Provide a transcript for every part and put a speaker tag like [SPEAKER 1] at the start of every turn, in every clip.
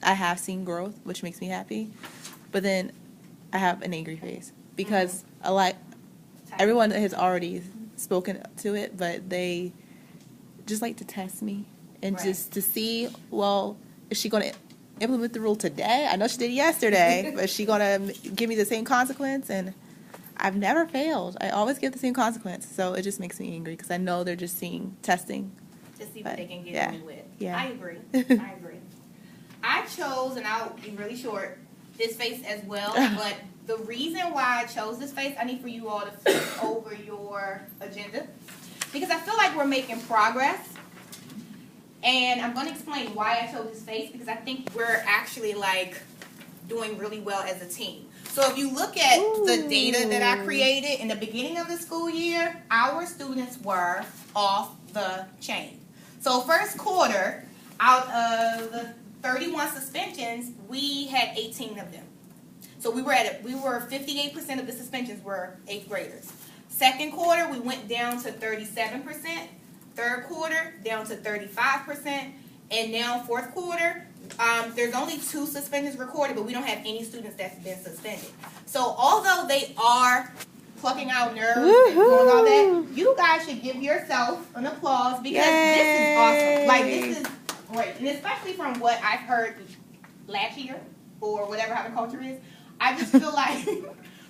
[SPEAKER 1] I have seen growth, which makes me happy. But then I have an angry face because everyone has already spoken to it, but they just like to test me and just to see, well, is she going to implement the rule today? I know she did yesterday, but is she going to give me the same consequence? And I've never failed. I always give the same consequence. So it just makes me angry because I know they're just testing.
[SPEAKER 2] To see what they can get away with.
[SPEAKER 1] Yeah.
[SPEAKER 2] I agree. I agree. I chose, and I'll be really short, this face as well. But the reason why I chose this face, I need for you all to flip over your agenda. Because I feel like we're making progress. And I'm going to explain why I chose this face. Because I think we're actually like doing really well as a team. So if you look at the data that I created in the beginning of the school year, our students were off the chain. So first quarter, out of 31 suspensions, we had 18 of them. So we were 58% of the suspensions were 8th graders. Second quarter, we went down to 37%. Third quarter, down to 35%. And now fourth quarter, there's only 2 suspensions recorded, but we don't have any students that's been suspended. So although they are plucking out nerves and doing all that, you guys should give yourself an applause because this is awesome. Like, this is great. And especially from what I've heard last year, or whatever how the culture is, I just feel like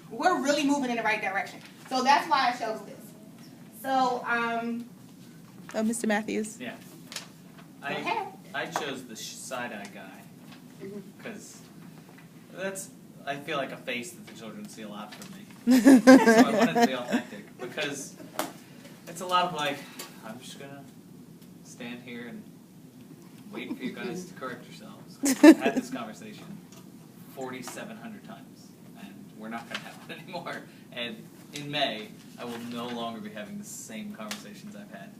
[SPEAKER 2] we're really moving in the right direction. So that's why I chose this. So,
[SPEAKER 1] Mr. Matthews.
[SPEAKER 3] Yeah. I chose the side-eye guy because I feel like a face that the children see a lot from me. So I wanted to be authentic because it's a lot of like, I'm just going to stand here and wait for you guys to correct yourselves. I've had this conversation 4,700 times and we're not going to have it anymore. And in May, I will no longer be having the same conversations I've had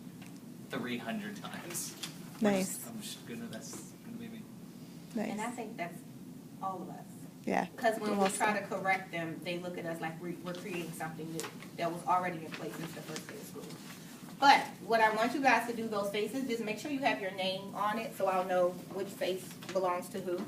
[SPEAKER 3] 300 times.
[SPEAKER 1] Nice.
[SPEAKER 3] That's gonna be me.
[SPEAKER 1] Nice.
[SPEAKER 2] And I think that's all of us.
[SPEAKER 1] Yeah.
[SPEAKER 2] Because when we try to correct them, they look at us like we're creating something new that was already in place since the first day of school. But what I want you guys to do, those faces, just make sure you have your name on it so I'll know which face belongs to who.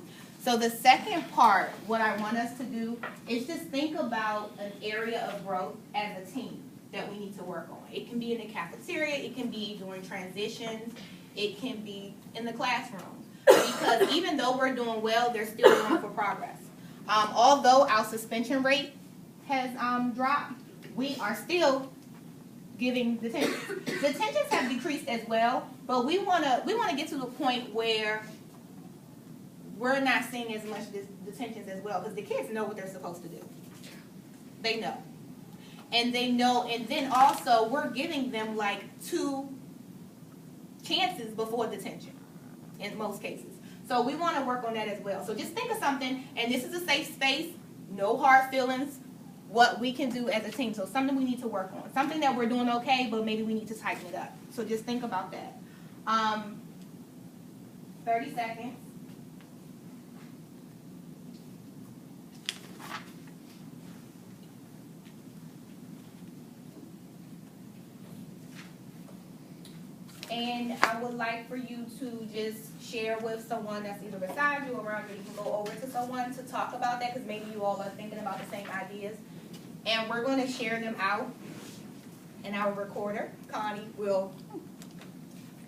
[SPEAKER 2] So the second part, what I want us to do is just think about an area of growth as a team that we need to work on. It can be in the cafeteria, it can be during transitions, it can be in the classroom. Because even though we're doing well, there's still room for progress. Although our suspension rate has dropped, we are still giving detentions. Detentions have decreased as well, but we wanna get to the point where we're not seeing as much detentions as well, because the kids know what they're supposed to do. They know. And they know, and then also we're giving them like 2 chances before detention in most cases. So we want to work on that as well. So just think of something, and this is a safe space, no hard feelings, what we can do as a team. So something we need to work on. Something that we're doing okay, but maybe we need to tighten it up. So just think about that. 30 seconds. And I would like for you to just share with someone that's either beside you or around you. You can go over to someone to talk about that because maybe you all are thinking about the same ideas. And we're going to share them out. And our recorder, Connie, will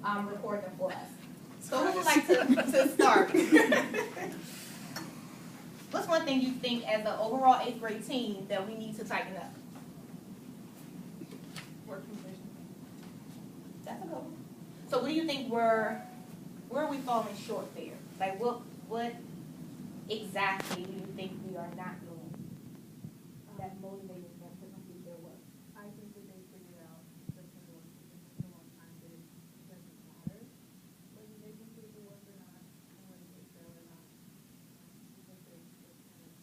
[SPEAKER 2] record them for us. So who would like to start? What's one thing you think as an overall 8th grade team that we need to tighten up? Working vision. That's a good one. So what do you think where are we falling short there? Like what exactly do you think we are not doing that motivates them to complete their work?
[SPEAKER 4] I think that they figured out that for a long time that it doesn't matter whether they complete the work or not, and whether they fail or not, because they kind of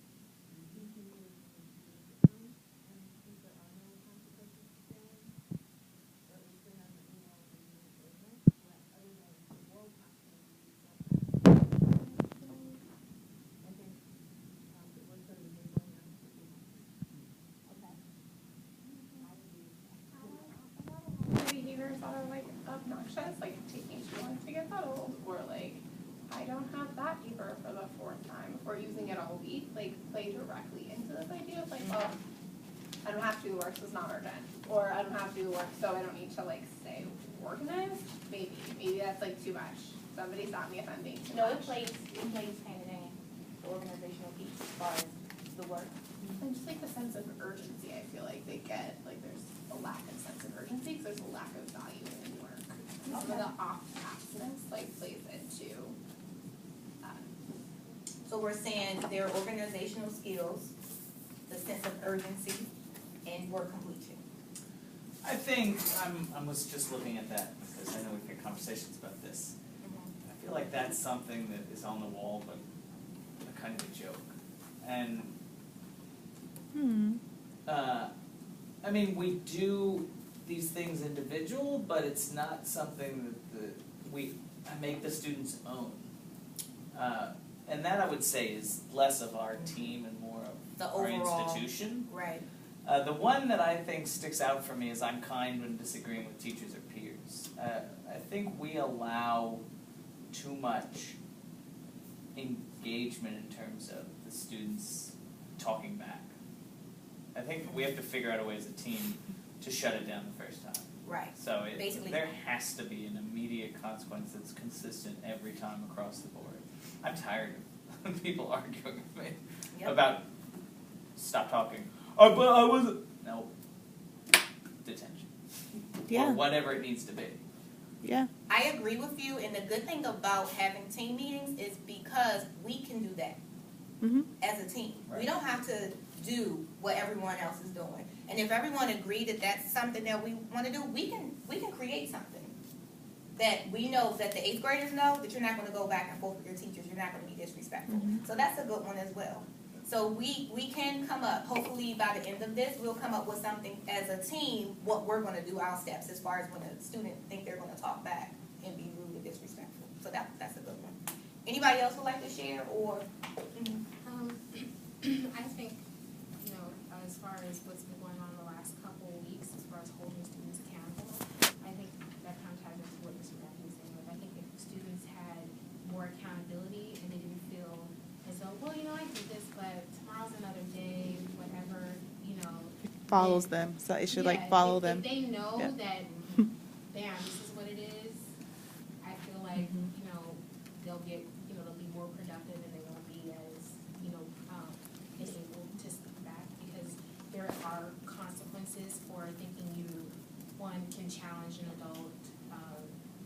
[SPEAKER 4] continue in the system, and since there are no consequences to failing, or at least they haven't other than the world consequences, I think that we're sort of enabling them to do.
[SPEAKER 2] Okay.
[SPEAKER 5] Behaviors that are like obnoxious, like taking too long to get settled, or like I don't have that paper for the all week, like, play directly into this idea of like, oh, I don't have to do work, so it's not urgent, or I don't have to do work, so I don't need to like stay organized. Maybe that's like too much. Somebody stop me if I'm being too
[SPEAKER 2] No,
[SPEAKER 5] much.
[SPEAKER 2] it plays hand in hand, the organizational piece as far as the work.
[SPEAKER 5] And just like the sense of urgency, I feel like they get, like there's a lack of sense of urgency because there's a lack of value in work. And some of the off-taskness like plays into that.
[SPEAKER 2] So we're saying their organizational skills, the sense of urgency, and work completion.
[SPEAKER 3] I think I was just looking at that because I know we've had conversations about this. I feel like that's something that is on the wall, but a kind of a joke. And I mean, we do these things individual, but it's not something that we make the students own. And that I would say is less of our team and more of
[SPEAKER 2] The
[SPEAKER 3] our
[SPEAKER 2] overall.
[SPEAKER 3] institution.
[SPEAKER 2] Right.
[SPEAKER 3] The one that I think sticks out for me is I'm kind when disagreeing with teachers or peers. I think we allow too much engagement in terms of the students talking back. I think we have to figure out a way as a team to shut it down the first time.
[SPEAKER 2] Right.
[SPEAKER 3] So
[SPEAKER 2] Basically.
[SPEAKER 3] there has to be an immediate consequence that's consistent every time across the board. I'm tired of people arguing with me
[SPEAKER 2] Yep.
[SPEAKER 3] about stop talking. Oh, but I was no detention.
[SPEAKER 1] Yeah.
[SPEAKER 3] Or whatever it needs to be.
[SPEAKER 1] Yeah.
[SPEAKER 2] I agree with you, and the good thing about having team meetings is because we can do that
[SPEAKER 1] Mm-hmm.
[SPEAKER 2] as a team.
[SPEAKER 3] Right.
[SPEAKER 2] We don't have to do what everyone else is doing. And if everyone agreed that that's something that we want to do, we can create something that we know that the 8th graders know that you're not going to go back and forth with your teachers. You're not going to be disrespectful.
[SPEAKER 1] Mhm.
[SPEAKER 2] So that's a good one as well. So we can come up, hopefully by the end of this, we'll come up with something as a team, what we're going to do, our steps, as far as when a student think they're going to talk back and be rude or disrespectful. So that's a good one. Anybody else would like to share or?
[SPEAKER 6] I think, you know, as far as what's been going on the last couple of weeks, as far as holding students accountable, I think that kind of ties into what Mr. Matthews was saying. Like, I think if students had more accountability and they didn't feel as though, well, you know, I did this, but tomorrow's another day, whatever, you know.
[SPEAKER 1] Follows them, so it should like
[SPEAKER 6] Yeah,
[SPEAKER 1] follow
[SPEAKER 6] if
[SPEAKER 1] them.
[SPEAKER 6] they know
[SPEAKER 1] Yeah.
[SPEAKER 6] that, bam, this is what it is, I feel like, you know, they'll be more productive and they won't be as, you know, able to speak back because there are consequences for thinking you, one, can challenge an adult,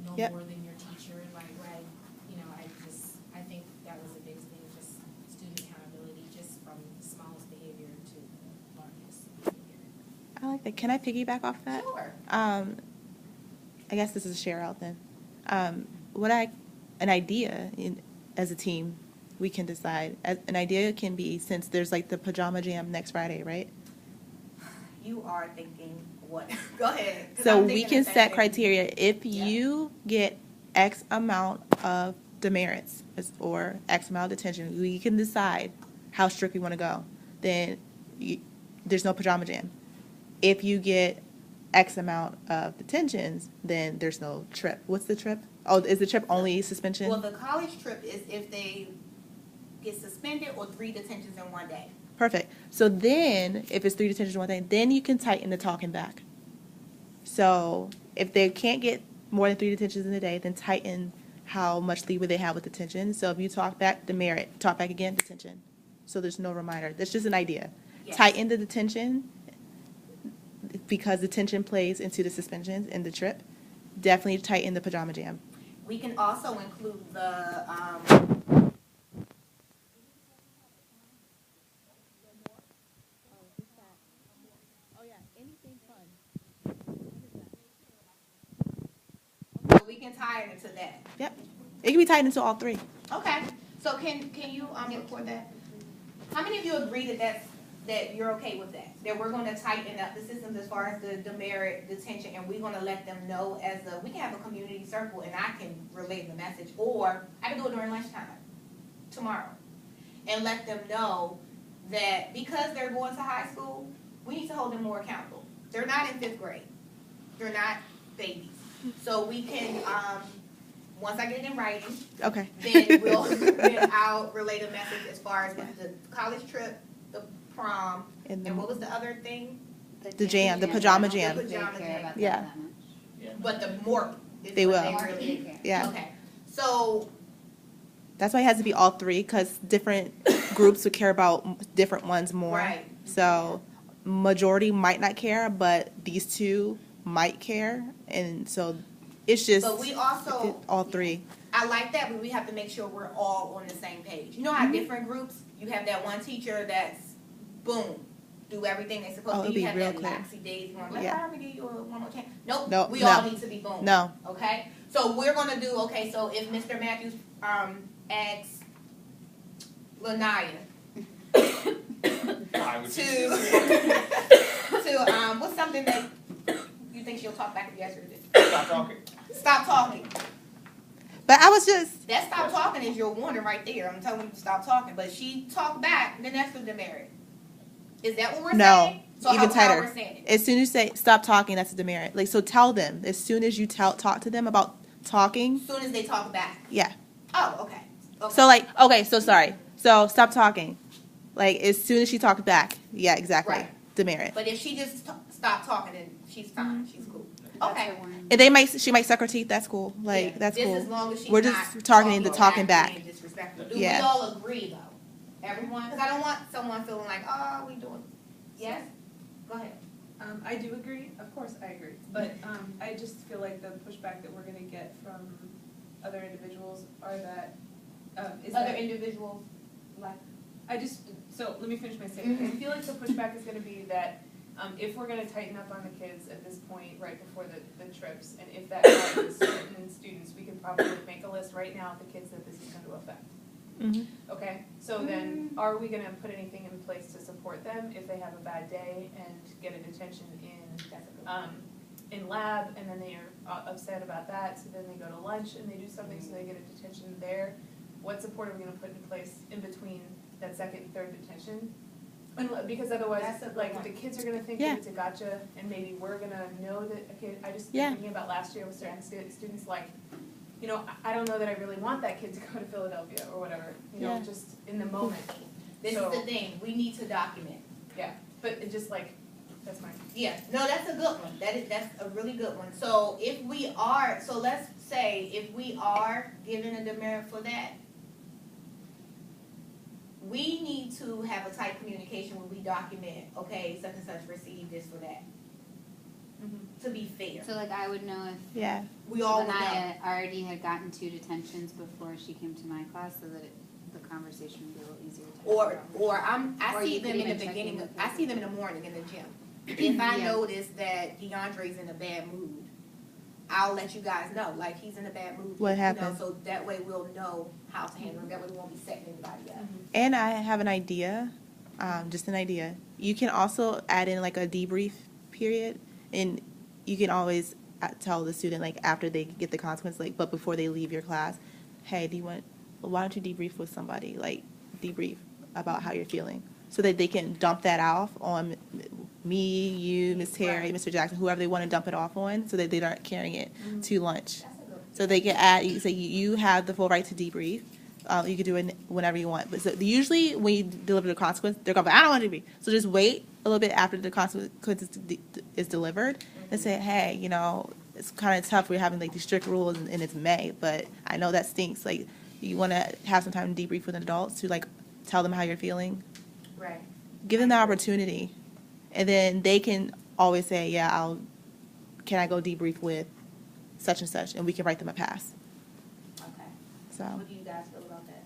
[SPEAKER 6] no
[SPEAKER 1] Yep.
[SPEAKER 6] more than your teacher, like, right, you know, I think that was a big thing, just student accountability, just from the smallest behavior to the largest behavior.
[SPEAKER 1] I like that. Can I piggyback off that?
[SPEAKER 2] Sure.
[SPEAKER 1] I guess this is a share out then. An idea as a team, we can decide. An idea can be, since there's like the pajama jam next Friday, right?
[SPEAKER 2] You are thinking what? Go ahead. 'Cause
[SPEAKER 1] So
[SPEAKER 2] I'm
[SPEAKER 1] we
[SPEAKER 2] thinking
[SPEAKER 1] can
[SPEAKER 2] the same
[SPEAKER 1] set
[SPEAKER 2] thing.
[SPEAKER 1] criteria. If
[SPEAKER 2] Yeah.
[SPEAKER 1] you get X amount of demerits or X amount of detention, we can decide how strict we want to go. Then there's no pajama jam. If you get X amount of detentions, then there's no trip. What's the trip? Oh, is the trip only suspension?
[SPEAKER 2] Well, the college trip is if they get suspended or 3 detentions in one day.
[SPEAKER 1] Perfect. So then, if it's 3 detentions in one day, then you can tighten the talking back. So if they can't get more than 3 detentions in a day, then tighten how much leeway they have with detention. So if you talk back, demerit. Talk back again, detention. So there's no reminder. That's just an idea.
[SPEAKER 2] Yes.
[SPEAKER 1] Tighten the detention because detention plays into the suspensions and the trip. Definitely tighten the pajama jam.
[SPEAKER 2] We can also include the, so we can tie it into that.
[SPEAKER 1] Yep. It can be tightened into all 3.
[SPEAKER 2] Okay, so can you, report that? How many of you agree that you're okay with that? That we're gonna tighten up the systems as far as the demerit detention, and we're gonna let them know we can have a community circle, and I can relay the message, or I can do it during lunchtime, tomorrow. And let them know that because they're going to high school, we need to hold them more accountable. They're not in 5th grade. They're not babies. So we can, once I get it in writing,
[SPEAKER 1] Okay.
[SPEAKER 2] then I'll relay the message as far as with the college trip, the prom,
[SPEAKER 1] And
[SPEAKER 2] and what
[SPEAKER 1] the,
[SPEAKER 2] was the other thing?
[SPEAKER 1] the jam, the pajama
[SPEAKER 2] The
[SPEAKER 1] jam.
[SPEAKER 2] pajama
[SPEAKER 7] Care
[SPEAKER 2] jam.
[SPEAKER 7] about that
[SPEAKER 1] Yeah.
[SPEAKER 7] that much.
[SPEAKER 3] Yeah.
[SPEAKER 2] But the more is
[SPEAKER 1] They
[SPEAKER 2] what
[SPEAKER 1] will.
[SPEAKER 2] they really.
[SPEAKER 1] Yeah.
[SPEAKER 2] Okay, so
[SPEAKER 1] That's why it has to be all three, because different groups would care about different ones more.
[SPEAKER 2] Right.
[SPEAKER 1] So majority might not care, but these two might care, and so it's just
[SPEAKER 2] but we also,
[SPEAKER 1] all three.
[SPEAKER 2] I like that, but we have to make sure we're all on the same page. You know how different groups, you have that one teacher that's boom, do everything they're
[SPEAKER 1] Oh,
[SPEAKER 2] supposed to.
[SPEAKER 1] it'll
[SPEAKER 2] You
[SPEAKER 1] be
[SPEAKER 2] have
[SPEAKER 1] real
[SPEAKER 2] that
[SPEAKER 1] clear.
[SPEAKER 2] laxy daisy one. Like,
[SPEAKER 1] Yeah.
[SPEAKER 2] how do we give you one more chance? Nope.
[SPEAKER 1] No,
[SPEAKER 2] We
[SPEAKER 1] no.
[SPEAKER 2] all need to be boom.
[SPEAKER 1] No.
[SPEAKER 2] Okay. So we're gonna do okay. So if Mr. Matthews asks Lanaya
[SPEAKER 3] I would
[SPEAKER 2] to what's something that you think she'll talk back if you ask her to do?
[SPEAKER 3] stop talking.
[SPEAKER 2] Stop talking.
[SPEAKER 1] But I was just,
[SPEAKER 2] That stop talking is your warning right there. I'm telling you to stop talking. But she talked back, then that's the demerit. Is that what we're
[SPEAKER 1] No,
[SPEAKER 2] saying? So
[SPEAKER 1] even
[SPEAKER 2] how
[SPEAKER 1] tighter.
[SPEAKER 2] we're saying it?
[SPEAKER 1] as soon as you say stop talking, that's a demerit. Like, so tell them, as soon as you talk to them about talking,
[SPEAKER 2] As soon as they talk back.
[SPEAKER 1] yeah.
[SPEAKER 2] Oh, okay. Okay.
[SPEAKER 1] So like, okay, so sorry. So stop talking. Like, as soon as she talks back, yeah, exactly.
[SPEAKER 2] Right.
[SPEAKER 1] Demerit.
[SPEAKER 2] But if she just stop talking, then she's fine. She's cool. Okay.
[SPEAKER 1] And she might suck her teeth, that's cool. Like,
[SPEAKER 2] Yeah.
[SPEAKER 1] that's
[SPEAKER 2] Just
[SPEAKER 1] cool.
[SPEAKER 2] as long as she's
[SPEAKER 1] We're
[SPEAKER 2] not
[SPEAKER 1] just targeting the talking back.
[SPEAKER 2] being disrespectful. Do
[SPEAKER 1] Yeah.
[SPEAKER 2] we all agree though? Everyone? Because I don't want someone feeling like, oh, we doing. Yes. Go ahead.
[SPEAKER 8] I do agree, of course I agree, but I just feel like the pushback that we're gonna get from other individuals are that, is
[SPEAKER 2] Other
[SPEAKER 8] that,
[SPEAKER 2] individuals, like.
[SPEAKER 8] so let me finish my statement. I feel like the pushback is gonna be that if we're gonna tighten up on the kids at this point, right before the trips, and if that causes certain students, we could probably make a list right now of the kids that this is gonna affect.
[SPEAKER 1] Mhm.
[SPEAKER 8] Okay, so then, are we gonna put anything in place to support them if they have a bad day and get a detention in lab, and then they are upset about that, so then they go to lunch and they do something, so they get a detention there? What support are we gonna put in place in between that second and third detention? And, because otherwise,
[SPEAKER 2] That's a good
[SPEAKER 8] like,
[SPEAKER 2] one.
[SPEAKER 8] the kids are gonna think
[SPEAKER 1] Yeah.
[SPEAKER 8] that it's a gotcha, and maybe we're gonna know that, okay, I just
[SPEAKER 1] Yeah.
[SPEAKER 8] thinking about last year with certain students, like, you know, I don't know that I really want that kid to go to Philadelphia or whatever, you know,
[SPEAKER 1] Yeah.
[SPEAKER 8] just in the moment.
[SPEAKER 2] This
[SPEAKER 8] So-
[SPEAKER 2] is the thing. We need to document.
[SPEAKER 8] Yeah, but it just like, that's my,
[SPEAKER 2] Yeah, no, that's a good one. That's a really good one. So if we are, so let's say if we are given a demerit for that, we need to have a tight communication when we document, okay, such and such received this for that. To be fair,
[SPEAKER 7] So like I would know if
[SPEAKER 1] Yeah.
[SPEAKER 2] we all would know.
[SPEAKER 7] Lanaya already had gotten 2 detentions before she came to my class, so that the conversation would be a little easier to have.
[SPEAKER 2] Or I
[SPEAKER 7] Or
[SPEAKER 2] see
[SPEAKER 7] you could
[SPEAKER 2] them in the
[SPEAKER 7] even check
[SPEAKER 2] beginning.
[SPEAKER 7] in with
[SPEAKER 2] I
[SPEAKER 7] them.
[SPEAKER 2] see them in the morning in the gym. If I
[SPEAKER 7] Yeah.
[SPEAKER 2] notice that DeAndre's in a bad mood, I'll let you guys know. Like he's in a bad mood.
[SPEAKER 1] What
[SPEAKER 2] you know,
[SPEAKER 1] happened?
[SPEAKER 2] so that way we'll know how to handle him. That way we won't be setting anybody up.
[SPEAKER 1] And I have an idea, just an idea. You can also add in like a debrief period, and you can always tell the student like after they get the consequence, like but before they leave your class, hey, why don't you debrief with somebody, like debrief about how you're feeling, so that they can dump that off on me, you, Miss Terry,
[SPEAKER 2] Right.
[SPEAKER 1] Mr. Jackson, whoever they want to dump it off on, so that they aren't carrying it to lunch.
[SPEAKER 2] That's a good one.
[SPEAKER 1] So they can add, you say you have the full right to debrief. You can do it whenever you want. But so usually when you deliver the consequence, they're going, I don't want to debrief. So just wait a little bit after the consequence is delivered and say, hey, you know, it's kind of tough. We're having like these strict rules and it's May, but I know that stinks. Like you want to have some time to debrief with adults to like tell them how you're feeling.
[SPEAKER 2] Right.
[SPEAKER 1] Give them the opportunity. And then they can always say, yeah, can I go debrief with such and such? And we can write them a pass.
[SPEAKER 2] Okay.
[SPEAKER 1] So.
[SPEAKER 2] What do you guys feel about that?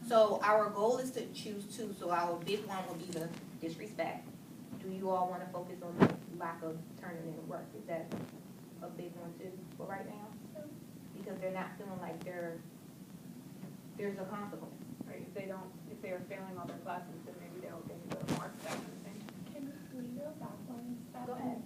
[SPEAKER 2] So our goal is to choose 2. So our big one will be the disrespect. Do you all want to focus on the lack of turning in work? Is that a big one too for right now? Because they're not feeling like there's a consequence.
[SPEAKER 8] right, if they are failing all their classes, then maybe they'll get the marks, that kind of thing.
[SPEAKER 5] Can we go back one step?
[SPEAKER 2] Go ahead.